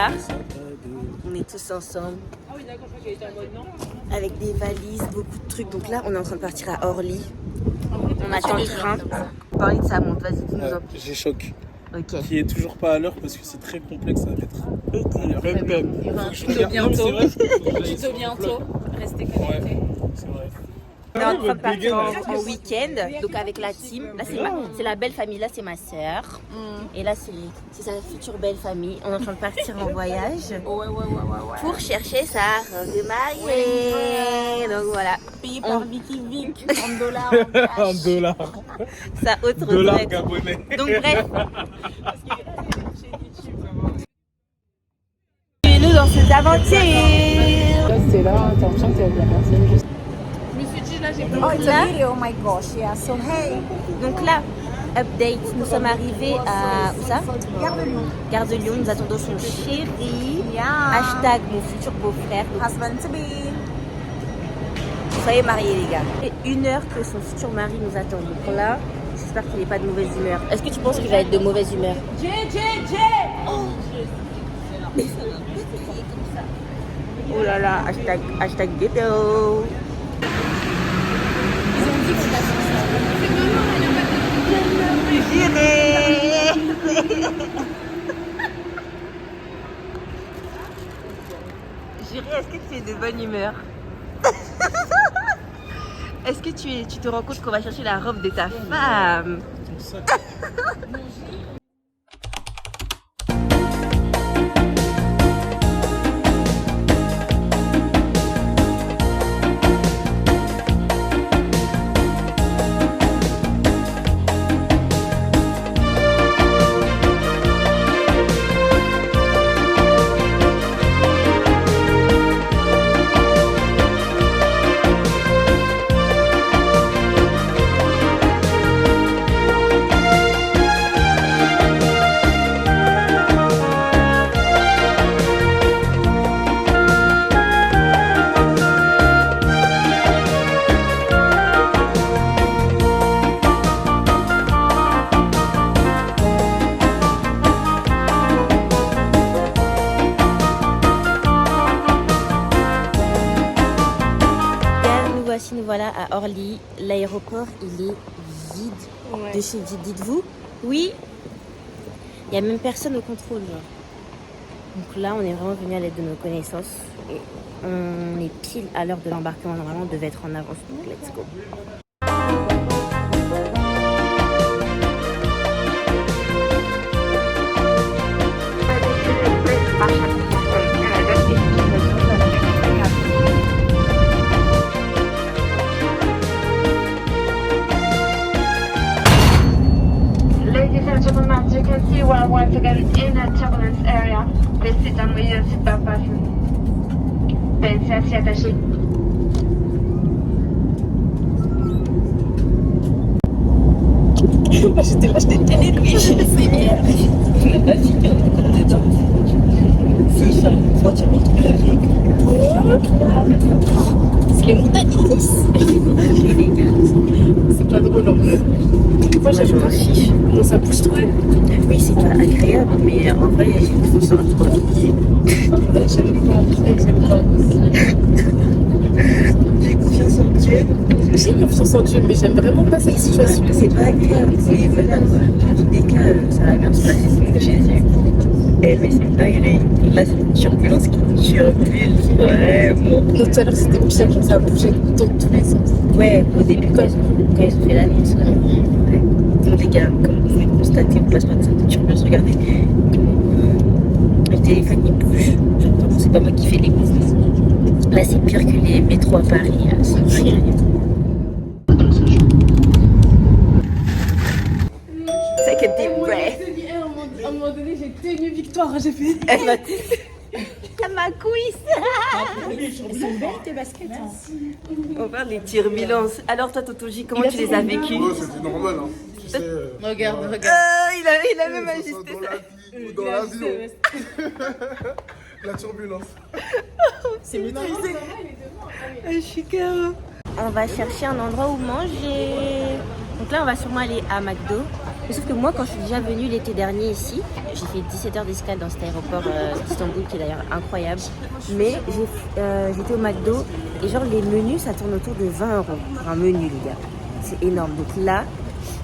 là. On est tous ensemble. Avec des valises, beaucoup de trucs. Donc là, on est en train de partir à Orly. On attend le train. Parler de sa montre, vas-y, dis-nous un peu. J'ai Choc. Ok. Qui est toujours pas à l'heure parce que c'est très complexe à mettre. Tuto bientôt. Tuto bientôt. Restez connectés. C'est vrai. On est en train de partir en week-end, donc avec la team. Là, c'est la belle famille, là, c'est ma sœur. Et là, c'est sa future belle famille. On est en train de partir en voyage pour chercher sa robe mariée. Donc voilà. Payé par Vicky Vic en dollars. Un dollar. Sa haute Dollar retraite. gabonais. Donc bref. Suivez-nous dans ces aventures. Là, c'est là, t'as l'impression que t'es avec la personne juste. Donc là, Oh my gosh, yeah. So hey, donc là, update, nous sommes arrivés à où ça? Gare de Lyon. Gare de Lyon, nous attendons son chéri. Yeah. Hashtag mon futur beau-frère. Donc, Husband to be. soyez mariés les gars. Et 1 heure que son futur mari nous attend. Donc là, j'espère qu'il n'est pas de mauvaise humeur. Est-ce que tu penses qu'il va être de mauvaise humeur? Oh là là, hashtag ghetto. J'irai, est-ce que tu es de bonne humeur? Est-ce que tu te rends compte qu'on va chercher la robe de ta femme? Nous voilà à Orly. L'aéroport, il est vide. De chez vide, dites-vous? Oui. Il n'y a même personne au contrôle. Genre. Donc là, on est vraiment venu à l'aide de nos connaissances. Et on est pile à l'heure de l'embarquement. Normalement, on devait être en avance. Donc, let's go. Ladies and gentlemen, as you can see, we're once again in a turbulence area. Please sit down with your seatbelt fasten. Pensez à s'y attacher. J'étais là, j'étais télé de lui. C'est bien. On n'a pas dit qu'on était dedans. C'est ça. Faut dire c'est les montagnes. C'est pas drôle. Moi, j'aime pas si. Bon, ça pousse trop. Oui, c'est pas agréable, mais en vrai, j'ai confiance en toi. J'aime pas. J'ai confiance en Dieu. J'ai confiance en Dieu, mais j'aime vraiment pas cette situation. C'est pas agréable, mais voilà, dans tous les cas, ça va bien se passer, c'est Jésus. Eh, mais c'est pas agréable. Là, c'est une turbulence qui turbulence vraiment. Donc, tout à l'heure, c'était pire, ça a bougé dans tous les sens. Ouais, au début, quand ils ont fait l'annonce, ouais. Donc, les gars, comme vous pouvez constater, on passe pas de cette turbulence, regardez. Le téléphone, il bouge. J'entends, c'est pas moi qui fais les mouvements. Là, c'est pire que les métros à Paris. C'est pas agréable. Take a deep breath. À un moment donné, j'ai tenu victoire, j'ai fait. Elle m'a quiz. Elles sont belles tes baskets. Hein. On parle des turbulences. Alors toi, Toto J, comment tu les as vécues? Ouais, c'était normal, hein. Tu sais, Regarde. Il a même ajusté dans ça. la vie ou dans l'avion. La turbulence. C'est maîtrisé. Je suis KO. On va chercher un endroit où manger. Donc là, on va sûrement aller à McDo. Mais sauf que moi, quand je suis déjà venue l'été dernier ici, j'ai fait 17 heures d'escale dans cet aéroport d'Istanbul qui est d'ailleurs incroyable. Mais j'étais au McDo et genre les menus, ça tourne autour de 20 € pour un menu, les gars. C'est énorme. Donc là,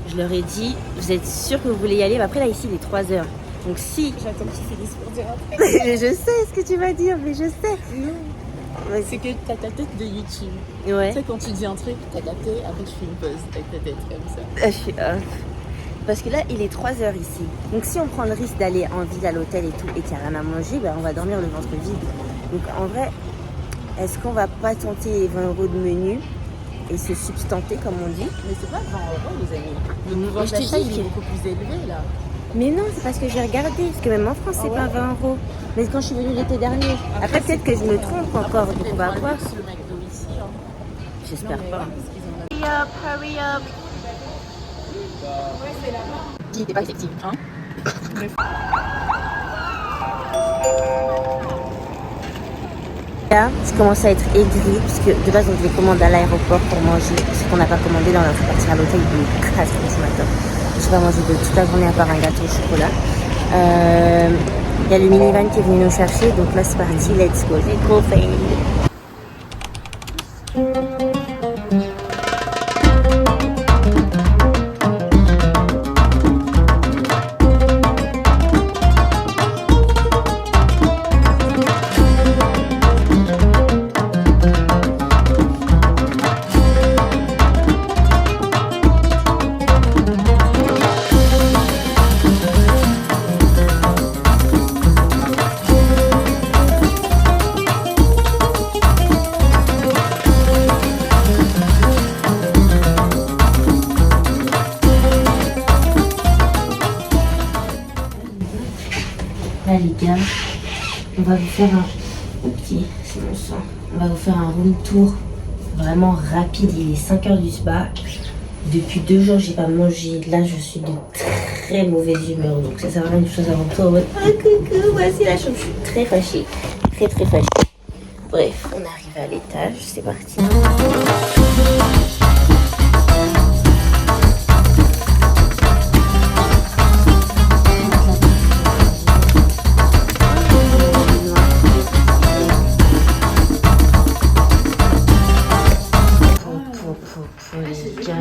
je leur ai dit, vous êtes sûr que vous voulez y aller? Mais après, là, ici, il est 3 heures. Donc si... J'attends que tu finisses pour dire après. je sais ce que tu vas dire, mais je sais. Non. C'est que t'as ta tête de YouTube. Ouais. Tu sais, quand tu dis un truc, t'as ta tête, après tu fais une pause avec ta tête comme ça. Je suis off. Parce que là, il est 3 heures ici. Donc si on prend le risque d'aller en ville à l'hôtel et tout, et qu'il n'y a rien à manger, ben, on va dormir le ventre vide. Donc en vrai, est-ce qu'on va pas tenter les 20 € de menu et se substanter, comme on dit? Mais c'est pas 20 € les amis. Le pouvoir je te d'achat, dis il est que- beaucoup plus élevé là. Mais non, c'est parce que j'ai regardé. Parce que même en France, c'est pas 20 €. Mais quand je suis venue l'été dernier. Après, peut-être que je me trompe encore. Donc on va voir. Le McDo ici. Hein. J'espère Non, mais pas. ouais, parce qu'ils ont Hurry up. dit t'es pas effective. Hein. Là, je commence à être aigrie parce que de base on devait commander à l'aéroport pour manger. Ce qu'on n'a pas commandé, là on a fait partir à l'hôtel, il est 4 ce matin. Je vais manger de toute la journée à part un gâteau au chocolat. Il y a le minivan qui est venu nous chercher, donc là c'est parti, let's go, j'ai trop faim. Là les gars, on va vous faire un... Ok, c'est mon sang. On va vous faire un room tour vraiment rapide. Il est 5 heures du spa. Depuis 2 jours, j'ai pas mangé. Là, je suis de très mauvaise humeur. Donc ça sert à rien de chose avant tout en mode ah coucou, voici la chambre. Je suis très fâchée. Très très fâchée. Bref, on arrive à l'étage. C'est parti. Les gars,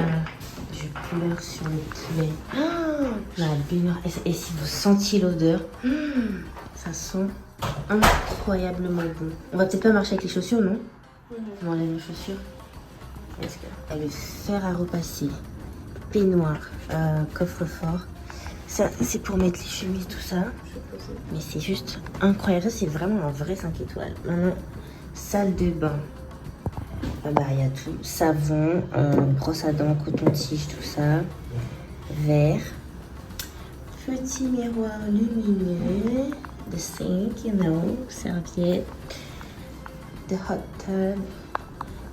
je pleure sur le poulet. La baignoire. Et si vous sentiez l'odeur, ça sent incroyablement bon. On va peut-être pas marcher avec les chaussures, non? On enlève les chaussures. Est-ce que le fer à repasser, peignoir, coffre-fort. Ça, c'est pour mettre les chemises, tout ça. Mais c'est juste incroyable. Ça, c'est vraiment un vrai 5 étoiles. Maintenant, salle de bain. Ah bah, il y a tout. Savon, brosse à dents, coton-tige, tout ça. Verre. Petit miroir lumineux. The sink, you know. Serviette. The hot tub.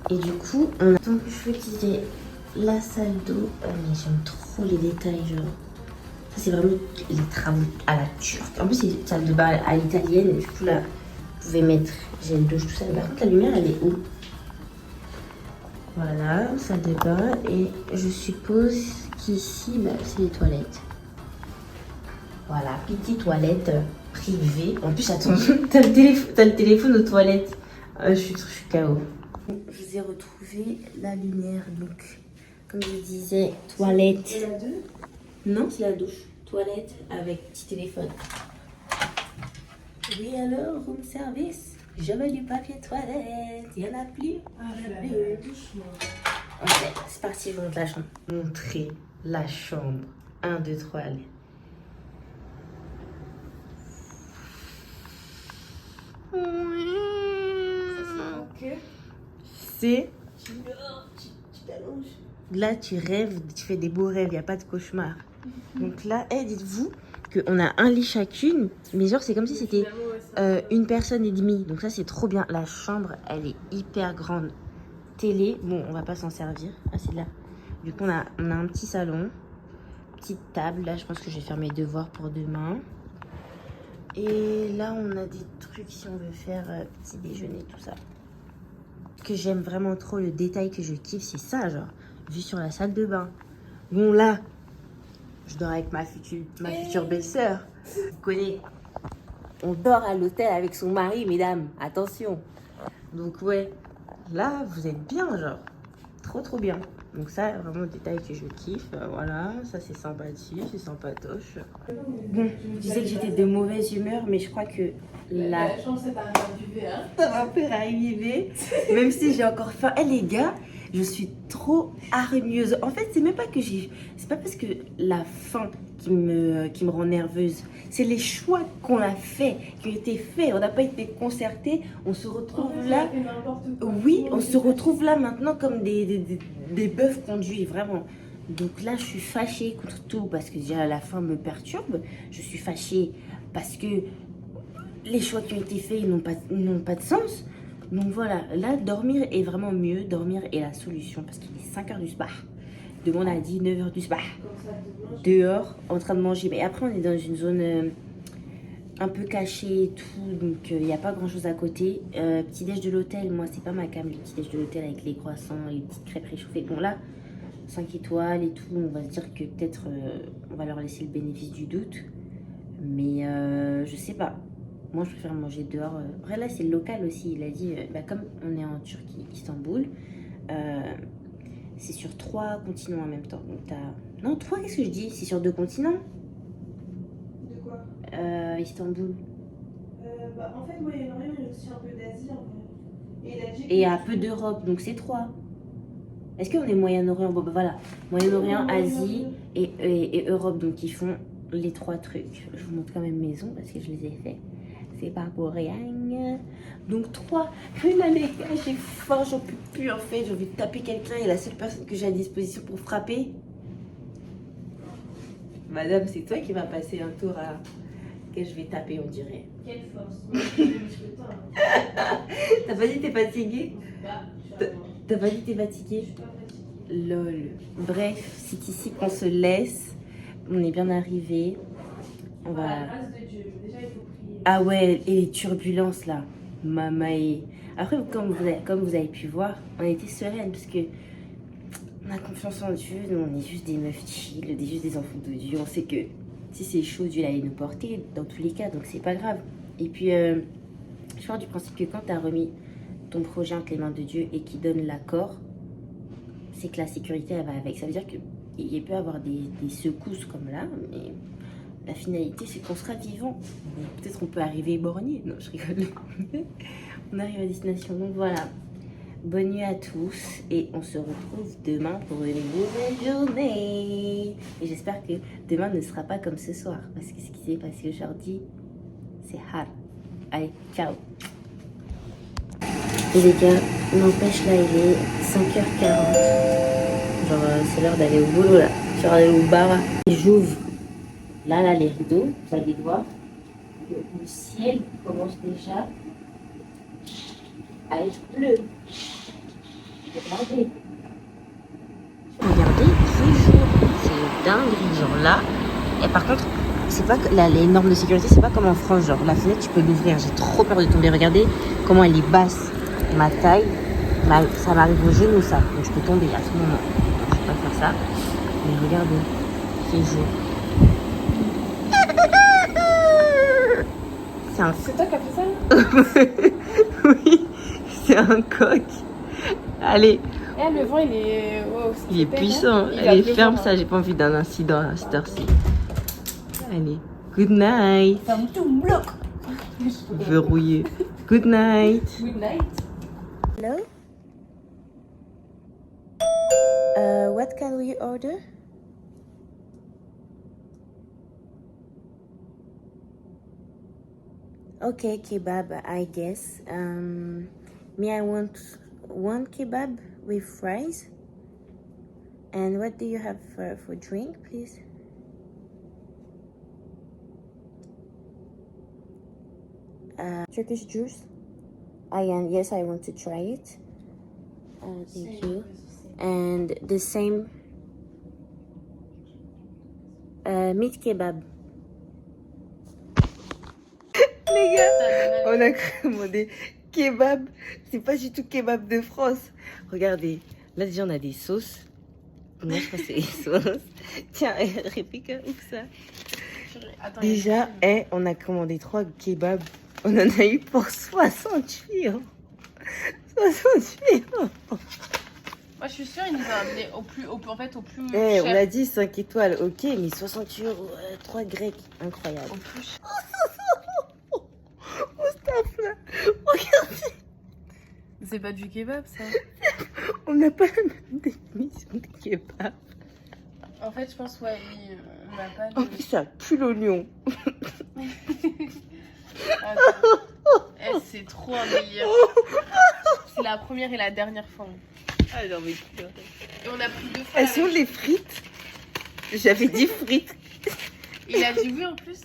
Et du coup, on a... Donc, je vous disais, la salle d'eau. Mais j'aime trop les détails, genre. Ça, c'est vraiment les travaux à la turque. En plus, c'est une salle de bain à l'italienne. Du coup, là, vous pouvez mettre gel douche, tout ça. Par contre, la lumière, elle est où? Voilà, salle de bain. Et je suppose qu'ici, bah, c'est les toilettes. Voilà, petite toilette privée. En plus, attends, t'as le téléphone aux toilettes. Je suis KO. Je vous ai retrouvé la lumière. Donc, comme je disais, toilette. Et la 2 Non, c'est la douche. Toilette avec petit téléphone. Oui, alors, room service. Je veux du papier toilette. Il n'y en a plus. Ok, c'est parti, je vous montre la chambre. Montrer la chambre. 1, 2, 3, allez. C'est... Tu t'allonges. Là, tu rêves, tu fais des beaux rêves, il n'y a pas de cauchemar. Donc là, dites-vous qu'on a un lit chacune, mais genre, c'est comme si c'était une personne et demie. Donc ça, c'est trop bien. La chambre, elle est hyper grande. Télé, bon, on va pas s'en servir. Ah, c'est là. Du coup, on a un petit salon. Petite table. Là, je pense que je vais faire mes devoirs pour demain. Et là, on a des trucs si on veut faire petit déjeuner, tout ça. Ce que j'aime vraiment trop, le détail que je kiffe, c'est ça, genre, vu sur la salle de bain. Bon, là, Je dors avec ma future belle-sœur. Vous connaissez. On dort à l'hôtel avec son mari, mesdames. Attention. Donc ouais, là, vous êtes bien, genre. Trop bien. Donc ça, vraiment, le détail que je kiffe. Voilà, ça c'est sympathique, c'est sympatoche. Bon, je disais que j'étais de mauvaise humeur, mais je crois que la chance est arrivée, hein. ça va faire arriver. Même si j'ai encore faim. Eh les gars, je suis trop hargneuse. En fait, c'est même pas que j'ai... C'est pas parce que la faim qui me rend nerveuse. C'est les choix qu'on a faits, qui ont été faits. On n'a pas été concertés. On se retrouve là. Oui, on se retrouve là maintenant comme des bœufs conduits, vraiment. Donc là, je suis fâchée contre tout parce que déjà la faim me perturbe. Je suis fâchée parce que les choix qui ont été faits n'ont pas de sens. Donc voilà, là, dormir est vraiment mieux. Dormir est la solution parce qu'il est 5h du soir. Demain, on a dit 9h du soir. Dehors, en train de manger. Mais après, on est dans une zone un peu cachée et tout. Donc, il n'y a pas grand-chose à côté. Petit-déj de l'hôtel, moi, c'est pas ma cam. Le petit-déj de l'hôtel avec les croissants, les petites crêpes réchauffées. Bon, là, 5 étoiles et tout. On va se dire que peut-être on va leur laisser le bénéfice du doute. Mais je sais pas. Moi, je préfère manger dehors. Après, là, c'est le local aussi. Il a dit, comme on est en Turquie, Istanbul, c'est sur 3 continents en même temps. Donc, non, 3, qu'est-ce que je dis? C'est sur 2 continents. De quoi Istanbul. En fait, Moyen-Orient, il y a aussi un peu d'Asie. Et un peu d'Europe, donc c'est 3. Est-ce qu'on est Moyen-Orient? Bon, voilà. Moyen-Orient, Asie et Europe. Donc, ils font les 3 trucs. Je vous montre quand même maison parce que je les ai fait. C'est pas pour rien. Donc 3. Mais là les gars, j'ai faim, j'en peux plus en fait. J'ai envie de taper quelqu'un et la seule personne que j'ai à disposition pour frapper. Madame, c'est toi qui vas passer un tour à... que je vais taper, on dirait. Quelle force. T'as pas dit t'es fatiguée? T'as pas dit t'es fatiguée? Je suis pas fatiguée. Lol. Bref, c'est ici qu'on se laisse. On est bien arrivé. On va... La grâce de Dieu. Déjà, il faut prier. Ah ouais, et les turbulences là, mamae. Après, comme vous avez pu voir, on était sereines parce que on a confiance en Dieu, nous on est juste des meufs chill, juste des enfants de Dieu. On sait que si c'est chaud, Dieu allait nous porter dans tous les cas, donc c'est pas grave. Et puis, je pars du principe que quand tu as remis ton projet entre les mains de Dieu et qu'il donne l'accord, c'est que la sécurité elle va avec. Ça veut dire qu'il peut y avoir des secousses comme là, mais la finalité, c'est qu'on sera vivant. Peut-être qu'on peut arriver éborgné. Non, je rigole. On arrive à destination. Donc voilà. Bonne nuit à tous. Et on se retrouve demain pour une nouvelle journée. Et j'espère que demain ne sera pas comme ce soir. Parce que ce qui s'est passé aujourd'hui, c'est hard. Allez, ciao. Et les gars, n'empêche là, il est 5h40. Genre, c'est l'heure d'aller au boulot là. Je vais aller au bar. Et j'ouvre. Là, les rideaux, vous allez voir. Le ciel commence déjà à être bleu. Regardez. Regardez, il fait jour. C'est dingue, genre là. Et par contre, c'est pas que là, les normes de sécurité, c'est pas comme en France. Genre, la fenêtre, tu peux l'ouvrir. J'ai trop peur de tomber. Regardez comment elle est basse. Ma taille, ça m'arrive au genou, ça. Donc, je peux tomber à tout moment. Donc, je vais pas faire ça. Mais regardez, il fait jour. C'est toi qui as fait ça là? Oui, c'est un coq. Allez, Eh, le vent, il est... wow, il est super, puissant. hein. Il va Allez, pleuvoir, ferme hein. ça, j'ai pas envie d'un incident à cette heure-ci. Allez, good night. Ferme tout, bloc. Verrouillé. Good night. Good night. Hello? What can we order? Okay, kebab, I guess. Me, I want 1 kebab with fries. And what do you have for drink, please? Turkish juice. Yes, I want to try it. Thank you. And the same meat kebab. Les gars, on a commandé kebab. C'est pas du tout kebab de France. Regardez, là déjà on a des sauces. Moi, je pense que c'est les sauces. Tiens, Rebecca, où ça? Attends, Déjà, on a commandé 3 kebabs. On en a eu pour 68 €. 68 €. moi je suis sûre ils nous ont amené au plus en plus On cher. a dit 5 étoiles, ok, mais 68 €, 3 grecs, incroyable. Au plus cher. Regardez, C'est pas du kebab ça. on n'a pas la même définition de kebab. En fait je pense ouais, on n'a pas En le... plus, ça pue l'oignon. Attends. C'est trop un délire. C'est la première et la dernière fois. Ah, j'ai envie de pleurer. Et on a pris 2 fois. Elles sont les frites. J'avais dit frites. Il a dit oui en plus.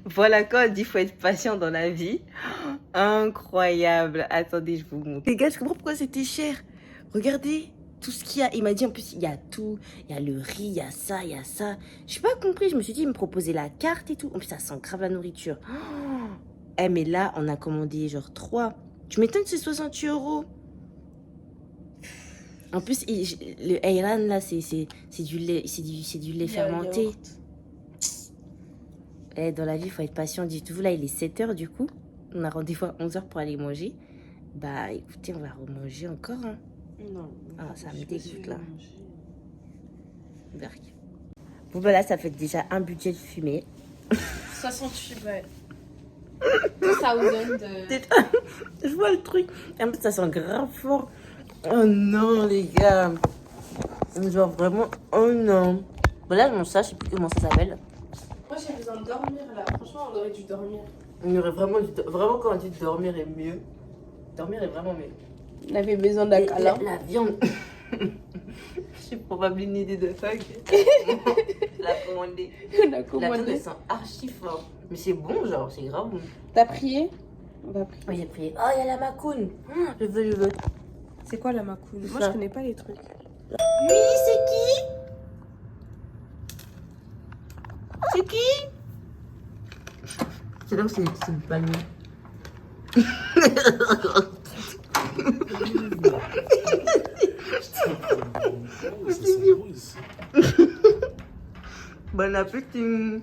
Voilà quand on dit faut être patient dans la vie. Incroyable. Attendez, je vous montre. Les gars, je comprends pourquoi c'était cher. Regardez tout ce qu'il y a. Il m'a dit en plus, il y a tout. Il y a le riz, il y a ça, il y a ça. Je n'ai pas compris. Je me suis dit, il me proposait la carte et tout. En plus, ça sent grave la nourriture. Mais là, on a commandé genre 3. Tu m'étonnes, c'est 68 €. En plus, le ayran là, c'est du lait, c'est du lait fermenté. Dans la vie, il faut être patient. Dites-vous, là, il est 7 h du coup. On a rendez-vous à 11 h pour aller manger. Bah, écoutez, on va remanger encore. Hein. Non. Ah, ça me dégoûte là. Berk. Bon, bah là, ça fait déjà un budget de fumée. 68 ouais. 2000 de... Je vois le truc. En plus, ça sent grave fort. Oh non, les gars. Genre vraiment, oh non. Bon, là, je mange ça, je sais plus comment ça s'appelle. Moi j'ai besoin de dormir là. Franchement on aurait dû dormir. On aurait vraiment quand on dit dormir est mieux. Dormir est vraiment mieux. On avait besoin d'un câlin. La viande. J'ai probablement une idée de fuck. La commandée. On a La viande, commandé. elle sent archi fort. Mais c'est bon, genre, c'est grave bon. T'as prié? On va prier. Oh, j'ai prié. Oh, il y a la macoune. Je veux. C'est quoi la macoune? Moi ça. je connais pas les trucs. Oui, c'est qui? C'est qui? C'est là où c'est le palmier. Bon appétit.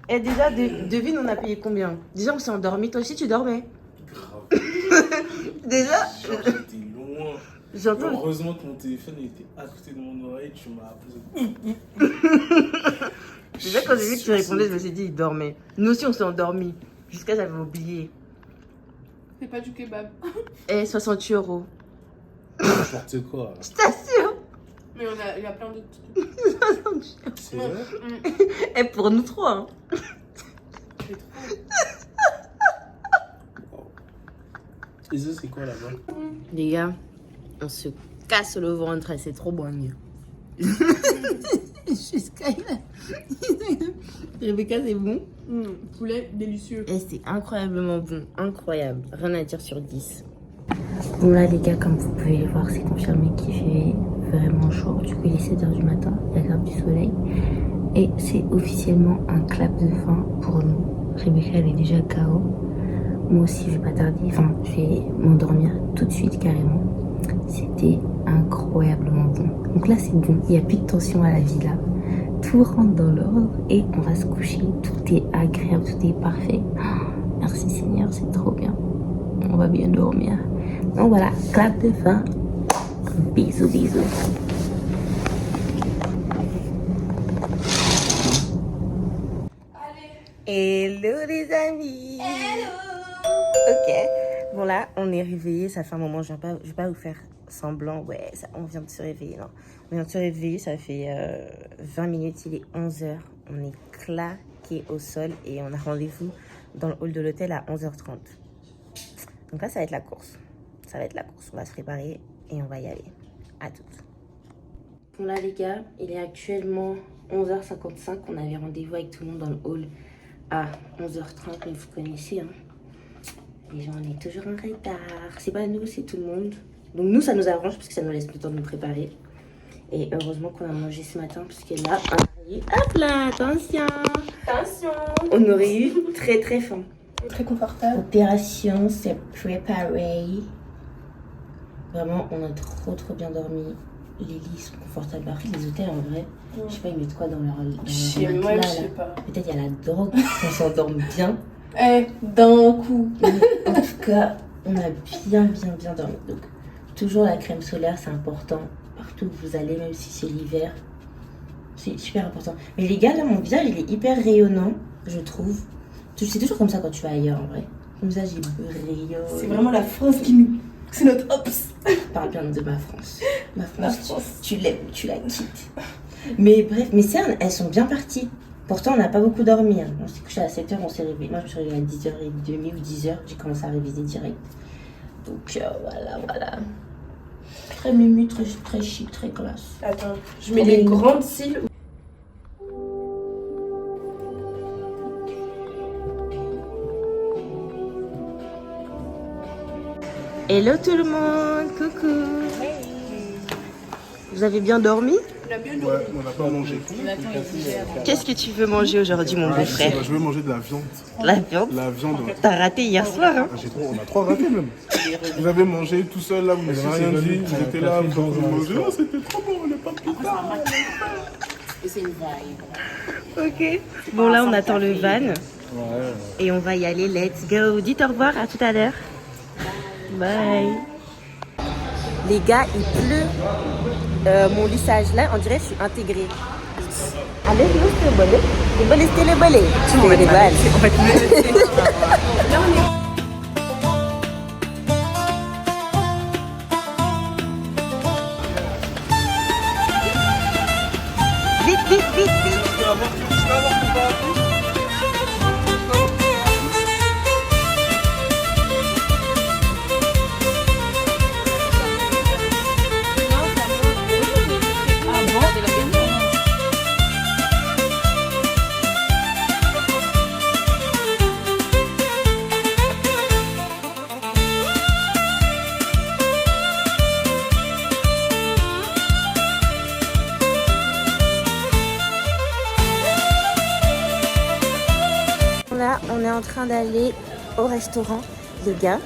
Et déjà, devine, on a payé combien? Déjà, on s'est endormi. Toi aussi, tu dormais? Grave. Déjà, Genre, j'étais loin. j'entends. Heureusement que mon téléphone était à côté de mon oreille, tu m'as posé. Déjà, quand j'ai vu que tu répondais, je me suis dit, il dormait. Nous aussi, on s'est endormis. Jusqu'à j'avais oublié. C'est pas du kebab. 68 €. N'importe quoi. Je t'assure. Mais il y a plein d'autres trucs. 68 €. C'est vrai? Et pour nous trois. Hein. C'est trop. Et ça, c'est quoi là-bas? Les gars, on se casse le ventre et c'est trop bon. Jusqu'à là. Rebecca, c'est bon. Poulet délicieux. Et c'est incroyablement bon. Incroyable. Rien à dire sur 10. Bon là les gars, comme vous pouvez le voir, c'est confirmé qu'il fait vraiment chaud. Du coup il est 7 h du matin, il y a grave du soleil. Et c'est officiellement un clap de fin pour nous. Rebecca elle est déjà KO. Moi aussi je vais pas tarder, enfin je vais m'endormir tout de suite carrément. C'était incroyablement bon. Donc là c'est bon, il n'y a plus de tension à la vie là. Tout rentre dans l'ordre et on va se coucher. Tout est agréable, tout est parfait. Oh, merci Seigneur, c'est trop bien. On va bien dormir. Donc voilà, clap de fin. Bisous, bisous. Hello les amis. Hello. Ok. Bon là, on est réveillés. Ça fait un moment. Je vais pas vous faire semblant. Ouais, on vient de se réveiller. Non, on vient de se réveiller. Ça fait 20 minutes. Il est 11 h. On est claqué au sol et on a rendez-vous dans le hall de l'hôtel à 11h30. Donc là, ça va être la course. Ça va être la course. On va se préparer et on va y aller. À toutes. Bon là les gars, il est actuellement 11h55. On avait rendez-vous avec tout le monde dans le hall à 11h30. Mais vous connaissez, hein. Les gens, on est toujours en retard. C'est pas nous, c'est tout le monde. Donc nous, ça nous arrange parce que ça nous laisse le temps de nous préparer. Et heureusement qu'on a mangé ce matin parce que là, hop là, attention. Attention. On aurait eu très très faim. Très confortable. Opération, c'est préparé. Vraiment, on a trop bien dormi. Les lits sont confortables. Après, les hôtels, en vrai, je sais pas, ils mettent quoi dans leur Moi, je sais pas. Peut-être il y a la drogue, on s'endorme bien. D'un coup. En tout cas, on a bien dormi. Donc, toujours la crème solaire, c'est important. Partout où vous allez, même si c'est l'hiver, c'est super important. Mais les gars, là, mon visage, il est hyper rayonnant, je trouve. C'est toujours comme ça quand tu vas ailleurs, en vrai. Comme ça, j'ai rayonne. C'est vraiment la France qui nous... C'est notre ops. Parle bien de ma France. Ma France, tu l'aimes, tu la quittes. Mais bref, mes cernes, elles sont bien parties. Pourtant, on n'a pas beaucoup dormi. Hein. On s'est couché à 7h, on s'est réveillé. Moi, je me suis réveillée à 10h30 ou 10h. J'ai commencé à réviser direct. Donc, voilà. Très mumu, très chic, très classe. Attends, je mets les grandes cils. Hello tout le monde, coucou. Vous avez bien dormi? Ouais, on n'a pas mangé. Qu'est-ce que tu veux manger aujourd'hui, mon beau-frère? Je veux manger de la viande. La viande? La viande. T'as raté hier soir, hein? On a 3 ratés même. Vous avez mangé tout seul là, vous n'avez rien dit. Vous étiez là, vous avez mangé. Oh, c'était trop bon, on n'est pas plus tard. C'est une vibe. Ok. Bon, là, on attend le van. Et on va y aller. Let's go. Dites au revoir. À tout à l'heure. Bye. Les gars, il pleut. Mon lissage là, on dirait que je suis intégrée. Allez, nous, c'est le bolé. C'est le bolé. Tu vois les balles. En fait, Vite. Là, on est en train d'aller au restaurant, les gars.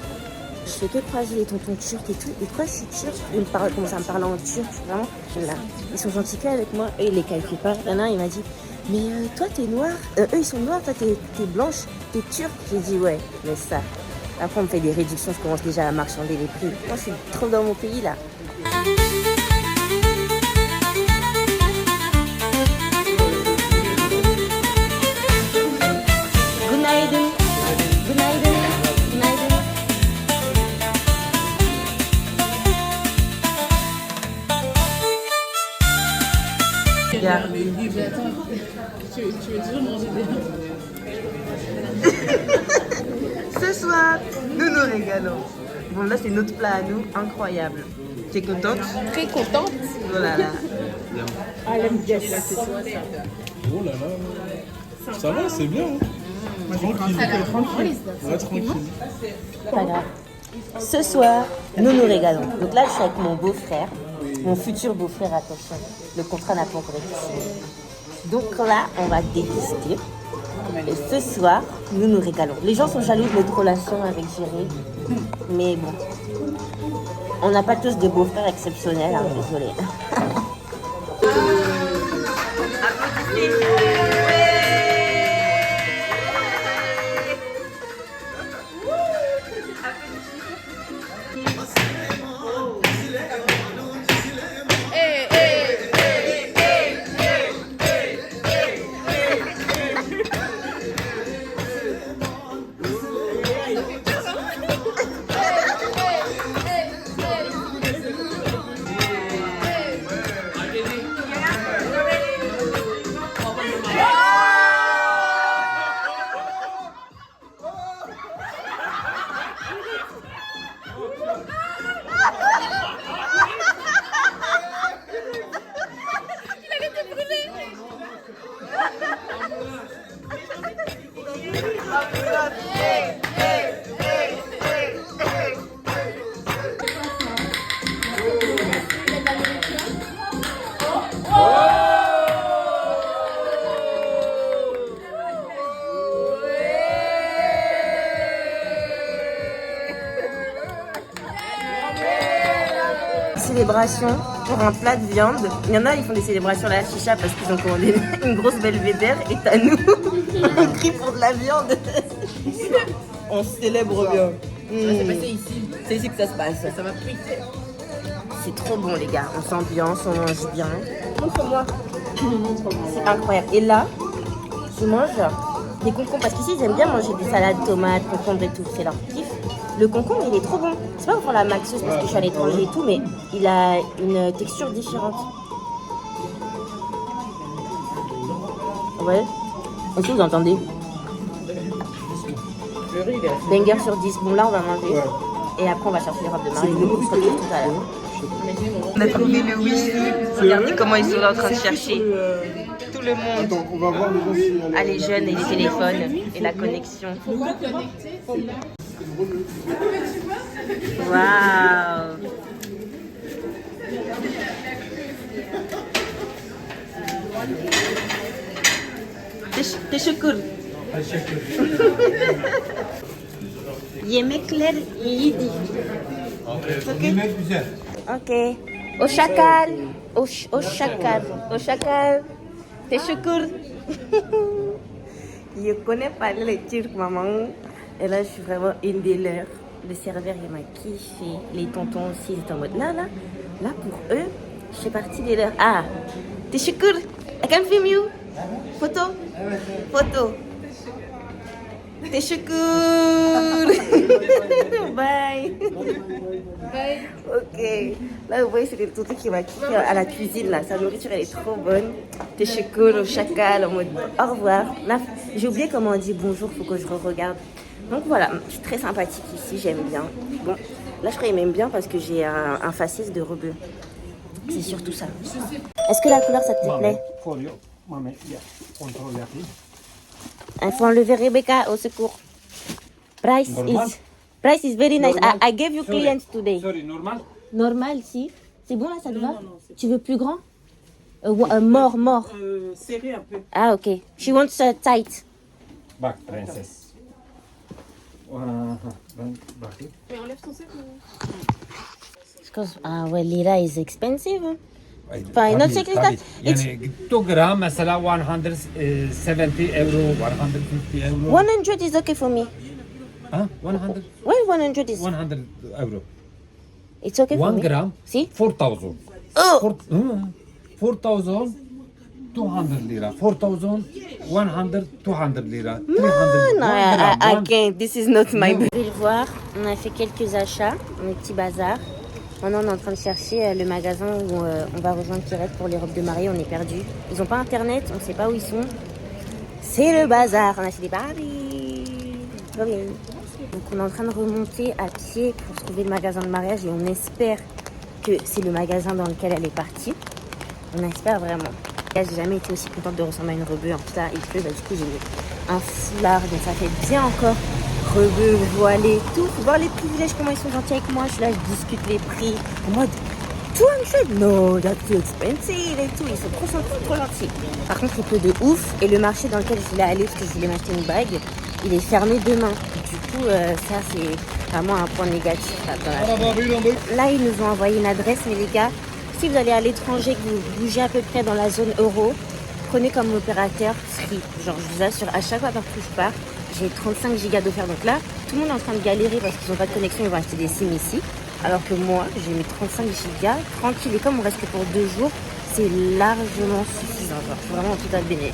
Je fais que croiser les tontons turcs et tout. Et quoi, je suis turque? Ils commencent à me parler en turc, vraiment. Là, ils sont gentils avec moi. Eux, ils les calculent pas. Il y en a un, il m'a dit, mais toi, t'es noire. Eux, ils sont noirs, toi, t'es blanche, t'es turque. J'ai dit, ouais, mais ça. Après, on me fait des réductions, je commence déjà à marchander les prix. Moi, je suis trop dans mon pays, là. Tu veux toujours manger des... Ce soir, nous nous régalons. Bon, là, c'est notre plat à nous, incroyable. T'es contente? Très contente. Oh là là. Ah, elle aime bien ça. Oh là là. Ça va, c'est bien. Hein. Tranquille. Ouais, tranquille. Pas grave. Ce soir, nous nous régalons. Donc là, je suis avec mon beau-frère, mon futur beau-frère, attention. Le contrat n'a pas encore été signé. Donc là, on va déguster. Et ce soir, nous nous régalons. Les gens sont jaloux de notre relation avec Géry. Mais bon, on n'a pas tous des beaux-frères exceptionnels, hein, désolé. Ah célébration pour un plat de viande. Il y en a, ils font des célébrations à la chicha parce qu'ils ont commandé une grosse belvédère. Et t'as nous, on crie pour de la viande. On célèbre bien. C'est passé ici. C'est ici que ça se passe. Ça m'a pris. C'est trop bon les gars, on s'ambiance, on mange bien. Montre-moi. C'est incroyable. Et là, je mange des concombres parce qu'ici ils aiment bien manger des salades, tomates, concombres et tout, c'est leur kiff. Le concombre il est trop bon. C'est pas pour la maxeuse parce que je suis à l'étranger et tout, mais il a une texture différente. Ouais. Est-ce que vous entendez? Le riz, il est Banger sur 10. Bon là on va manger. Et après on va chercher les robes de mariée. On se retrouve tout à l'heure. On a trouvé le wish. Regardez comment ils sont là en train de chercher. Tout le monde. Attends, on va voir déjà si... Ah, les jeunes et les téléphones et la connexion. Waouh. Teşekkür. Yemekler iyiydi. Yemek güzel. Okay. O şakal. O şakal. O şakal. Teşekkür. Je connais pas le turc, maman. Et là, je suis vraiment une des leurs. Le serveur, il m'a kiffé. Les tontons aussi, ils étaient en mode là, pour eux, je fais partie des leurs. Ah, teşekkür. I can film you. Photo. Photo. Teşekkür. Bye. Bye. Ok. Là, vous voyez, c'est des tontons qui m'a kiffé à la cuisine. Là. Sa nourriture, elle est trop bonne. Teşekkür au chacal, en mode au revoir. J'ai oublié comment on dit bonjour, faut que je regarde. Donc voilà, c'est très sympathique ici, j'aime bien. Bon, là je crois qu'il m'aime bien parce que j'ai un faciès de rebeu. C'est surtout ça. Est-ce que la couleur ça te plaît? Il faut enlever Rebecca, au secours. Price is very nice. I gave you clients today. Sorry, normal? Normal, si. C'est bon là, ça te va? Tu veux plus grand? Mort. serré un peu. Ah ok. She wants tight. Bak prenses. Mais enlève ton sac ou... Ah ouais, lira is expensive. Enfin, not secret that it's Yani 2 gram mesela 170 euro, 150 euro. 100 is okay for me. Huh? 100? Well, 100 is 100 euro. it's okay for 1 me. gram, See? 4,000. Oh, 4,200 lira. 4,100, 200 lira. 300 no, I one can't. This is not my. Vous pouvez le voir, on a fait quelques achats, un petit bazar. Maintenant, on est en train de chercher le magasin où on va rejoindre Pierrette pour les robes de mariée. On est perdu. Ils n'ont pas internet, on ne sait pas où ils sont. C'est le bazar. On a acheté des Barbies. Trop bien. Donc, on est en train de remonter à pied pour trouver le magasin de mariage et on espère que c'est le magasin dans lequel elle est partie. On espère vraiment. Là, j'ai jamais été aussi contente de ressembler à une rebeu. En tout cas, il pleut, du coup, j'ai mis un foulard. Donc, ça fait bien encore rebeu, voilé, tout. Faut voir les privilèges, comment ils sont gentils avec moi. Je suis là, je discute les prix. En mode, 200? No, that's too expensive et tout. Ils sont trop gentils. Par contre, il pleut de ouf. Et le marché dans lequel je voulais aller, parce que je voulais m'acheter une bague, il est fermé demain. Du coup, ça, c'est vraiment un point négatif. Là, ils nous ont envoyé une adresse, mais les gars, si vous allez à l'étranger, que vous bougez à peu près dans la zone euro, prenez comme opérateur Free. Genre, je vous assure, à chaque fois partout où je pars, j'ai 35 gigas d'offert. Donc là, tout le monde est en train de galérer parce qu'ils n'ont pas de connexion, ils vont acheter des SIM ici. Alors que moi, j'ai mis 35 gigas, tranquille. Et comme on reste que pour 2 jours, c'est largement suffisant. Genre, je suis vraiment en total bénéfice.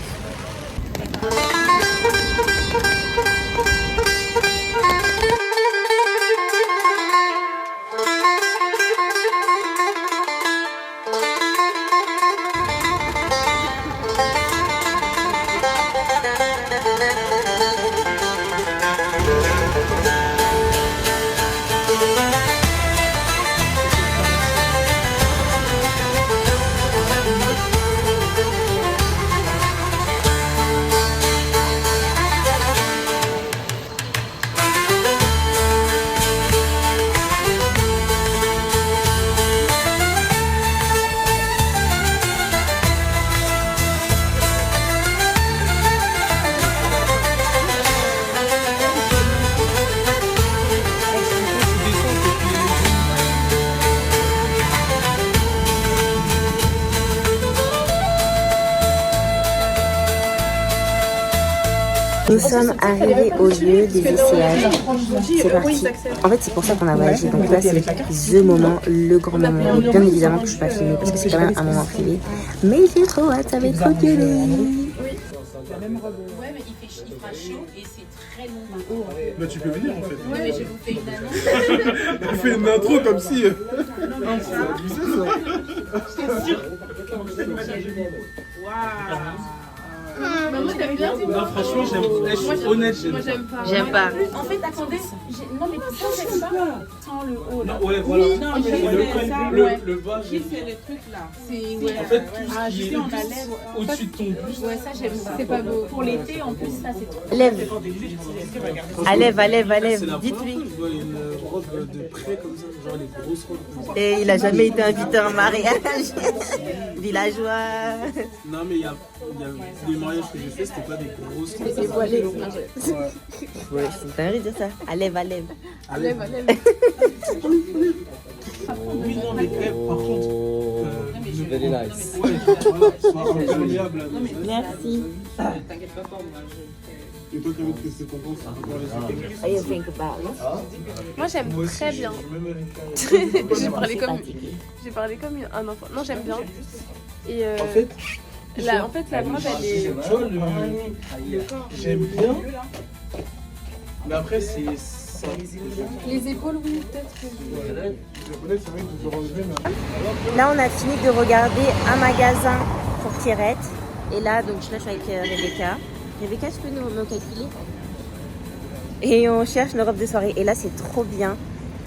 Nous sommes arrivés au lieu des essayages. C'est parti. En fait, c'est pour ça qu'on a voyagé. Donc là, c'est the moment, le grand moment. Bien évidemment que je ne suis pas filmée parce que c'est quand même un moment privé. Mais j'ai trop hâte, ça va être trop gueulé. Ouais, mais il fera chaud et c'est très long. Bah tu peux venir en fait. Ouais, mais je vous fais une annonce. On fait une intro comme si... Moi, j'aime bien. Non, franchement, j'aime. Je suis honnête, j'aime. J'aime pas. En fait, attendez. Non, mais ça, j'aime pas. Tant le haut là. Non, ouais, voilà. Non, mais Le bas, Qui c'est le truc là? c'est. Ouais. En fait, tout ce qui est on a lèvres. au-dessus de ton buste. Ouais, ça, j'aime pas. C'est pas beau. Pour l'été, en plus, ça, c'est trop. Lève. À lève, à lève, à lève. C'est la première Dites-lui. fois que je vois une robe de près comme ça, genre les grosses robes comme ça. Et il a jamais été invité en mariage. Villageois. Non, mais il y a des mariages que j'ai fait, c'était pas des grosses robes. Dévoilé. Ouais, c'est dingue de dire ça. À lève, à lève. Allez, oui, non, mais par contre. Very nice. Ouais, voilà, c'est incroyable. Merci. Et toi, Camille, qu'est-ce que t'en penses? What do you think about it? Moi j'aime très bien. J'ai parlé comme un enfant. Non, j'aime bien. Et En fait, la robe elle est. tu vois, j'aime bien. Mais après, c'est ça. Les épaules, oui, peut-être. Japonais, c'est vrai que je relevé, mais... Là, on a fini de regarder un magasin pour Pierrette. Et là, donc je suis avec Rebecca. Rebecca, tu peux nous calculer? Et on cherche nos robes de soirée. Et là, c'est trop bien.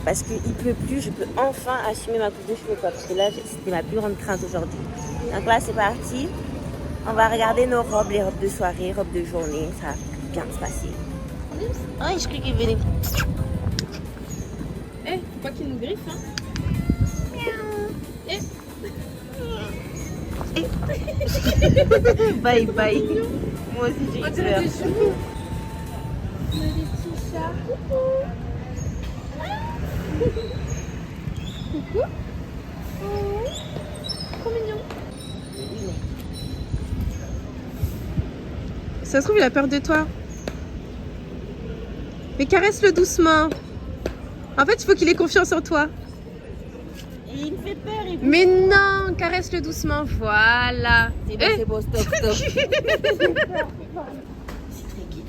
Parce qu'il pleut plus, je peux enfin assumer ma coupe de cheveux. Quoi, parce que là, c'était ma plus grande crainte aujourd'hui. Donc là, c'est parti. On va regarder nos robes, les robes de soirée, robes de journée. Ça va bien se passer. Oh, je crois qu'il venait. Eh, faut pas qu'il nous griffe, hein. Bye bye. Moi aussi j'ai eu peur. Des petits chats. Coucou. Oh, trop mignon. Ça se trouve, il a peur de toi. Mais caresse-le doucement. En fait, il faut qu'il ait confiance en toi. Il me fait peur. Mais non, caresse-le doucement. Voilà. C'est bon, c'est bon, stop, stop. C'est très guide.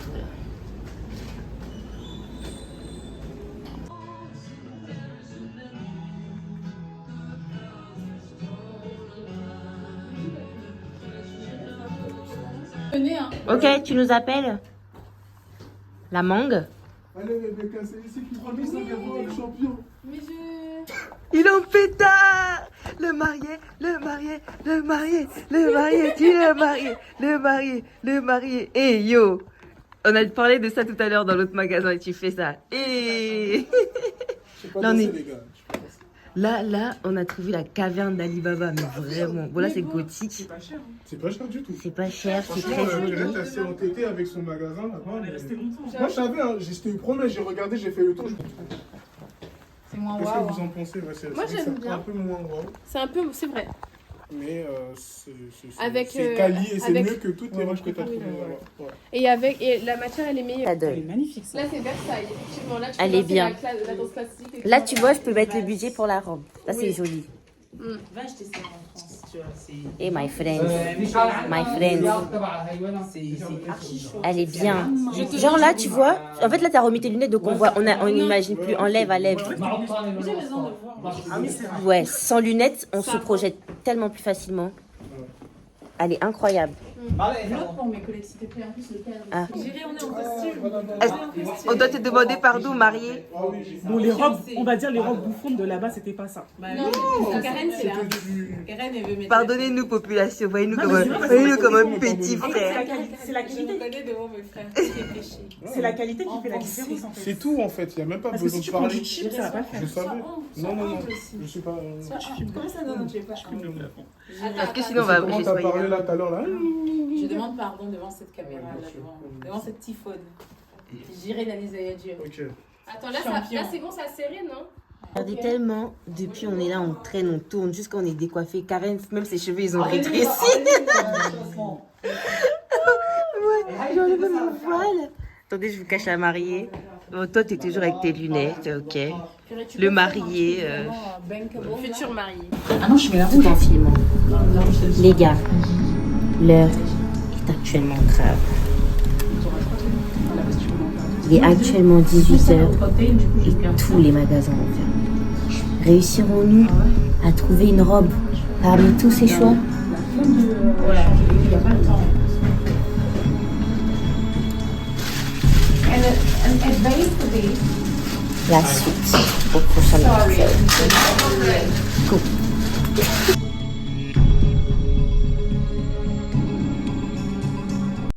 Venez, hein. Ok, tu nous appelles? La mangue? Allez, Rebecca, c'est ici qu'il prend 1500 € le champion. Mais je. Il en pétard! Le marié, le marié, le marié, le marié, tu es le marié, le marié, le marié. Eh yo! On a parlé de ça tout à l'heure dans l'autre magasin et tu fais ça. Eh! Je sais pas Là, on danser, est- les gars. Là, on a trouvé la caverne d'Alibaba, mais vraiment. Bon, là, c'est gothique. C'est pas cher du tout. C'est pas cher, c'est Franchement, très elle joli. est assez entêtée avec son magasin là-bas. Moi, je savais, hein, j'étais promets, j'ai regardé, j'ai fait le tour. C'est moins Qu'est-ce waouh. que vous en pensez? Ouais, Moi, c'est j'aime vrai que bien. c'est un peu moins wow. C'est vrai. Mais Avec, c'est quali et c'est avec- mieux que toutes les robes que tu as trouvées. Ouais. Et la matière, elle est meilleure. J'adore. Magnifique ça. Là, c'est Versailles, effectivement. Là, tu Elle peux est lancer bien. la danse classique. Là, tu vois, je peux mettre le budget pour la robe. Là, c'est Oui. joli. Va acheter ça en France, tu vois. C'est Et my friends, my friends. c'est archi chaud. Elle est bien. Genre là, tu vois, en fait, là, t'as remis tes lunettes, donc on n'imagine plus en lèvre à lèvre. J'ai besoin de voir. Ouais, sans lunettes, on se projette tellement plus facilement. Elle est incroyable. L'autre pour mes collègues, s'il te plaît. En plus, le cadre. Ah. J'irai, on est en costume. On doit te demander pardon, mariée. Bon, les robes, on va dire les robes bouffonnes de là-bas, c'était pas ça. Non, Karen, c'est là. Karen, elle veut mettre. Pardonnez-nous, population. Voyez-nous Non, comme, mais c'est vrai, voyez-nous comme un petit En fait, frère. c'est la Je me qualité. connais devant mes frères. C'est péché. C'est la qualité qui fait la différence en fait. C'est tout en fait, il n'y a même pas Parce que besoin si tu de prends parler. du chip, ça va pas le faire. Je savais. Non, non, non. Je suis pas. Comment ça, non, tu es pas. Parce que sinon, on va Comment j'ai t'as soigné. parlé là tout à l'heure là? Je demande pardon devant cette caméra, là, devant cette typhone. J'irai d'Alizaya Dieu. Ok. Attends, Champion. là, c'est bon, ça serré, non? Regardez tellement, depuis on est là, on traîne, on tourne, jusqu'à on est décoiffé. Karen, même ses cheveux, ils ont rétréci. Ouais. J'enlève mon voile. Attendez, je vous cache la mariée. Bon, toi, t'es toujours avec tes lunettes, ok. Le marié. Futur marié. Ah non, je mets la Tout en filmant. Les gars, l'heure est actuellement grave. Il est actuellement 18h et tous les magasins vont fermer. Réussirons-nous à trouver une robe parmi tous ces choix? La suite au prochain épisode. Go.